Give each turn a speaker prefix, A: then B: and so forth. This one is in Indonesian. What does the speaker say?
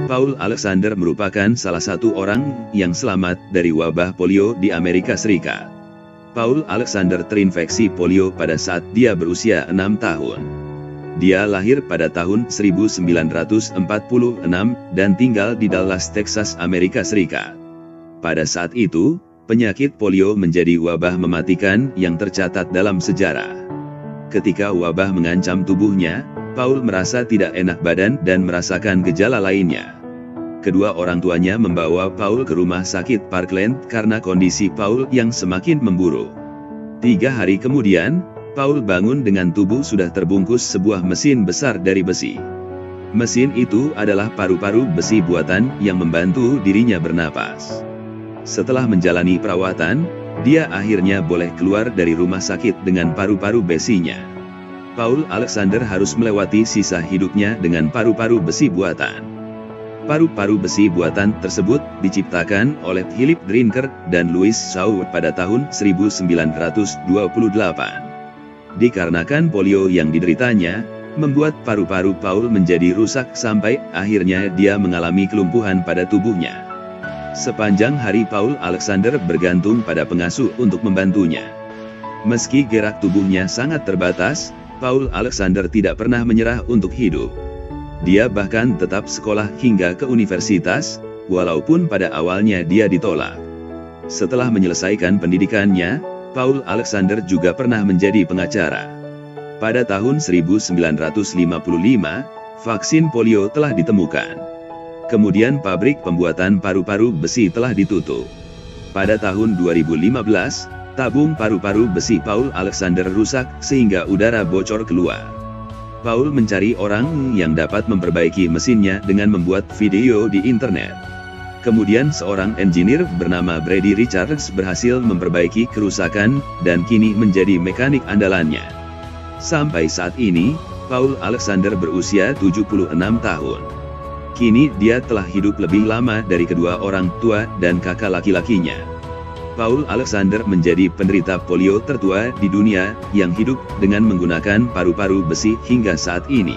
A: Paul Alexander merupakan salah satu orang yang selamat dari wabah polio di Amerika Serikat. Paul Alexander terinfeksi polio pada saat dia berusia 6 tahun. Dia lahir pada tahun 1946 dan tinggal di Dallas, Texas, Amerika Serikat. Pada saat itu, penyakit polio menjadi wabah mematikan yang tercatat dalam sejarah. Ketika wabah mengancam tubuhnya, Paul merasa tidak enak badan dan merasakan gejala lainnya. Kedua orang tuanya membawa Paul ke rumah sakit Parkland karena kondisi Paul yang semakin memburuk. 3 hari kemudian, Paul bangun dengan tubuh sudah terbungkus sebuah mesin besar dari besi. Mesin itu adalah paru-paru besi buatan yang membantu dirinya bernapas. Setelah menjalani perawatan, dia akhirnya boleh keluar dari rumah sakit dengan paru-paru besinya. Paul Alexander harus melewati sisa hidupnya dengan paru-paru besi buatan. Paru-paru besi buatan tersebut diciptakan oleh Philip Drinker dan Louis Shaw pada tahun 1928. Dikarenakan polio yang dideritanya, membuat paru-paru Paul menjadi rusak sampai akhirnya dia mengalami kelumpuhan pada tubuhnya. Sepanjang hari Paul Alexander bergantung pada pengasuh untuk membantunya. Meski gerak tubuhnya sangat terbatas, Paul Alexander tidak pernah menyerah untuk hidup. Dia bahkan tetap sekolah hingga ke universitas, walaupun pada awalnya dia ditolak. Setelah menyelesaikan pendidikannya, Paul Alexander juga pernah menjadi pengacara. Pada tahun 1955, vaksin polio telah ditemukan. Kemudian pabrik pembuatan paru-paru besi telah ditutup. Pada tahun 2015, tabung paru-paru besi Paul Alexander rusak sehingga udara bocor keluar. Paul mencari orang yang dapat memperbaiki mesinnya dengan membuat video di internet. Kemudian seorang engineer bernama Brady Richards berhasil memperbaiki kerusakan dan kini menjadi mekanik andalannya. Sampai saat ini, Paul Alexander berusia 76 tahun. Kini dia telah hidup lebih lama dari kedua orang tua dan kakak laki-lakinya. Paul Alexander menjadi penderita polio tertua di dunia yang hidup dengan menggunakan paru-paru besi hingga saat ini.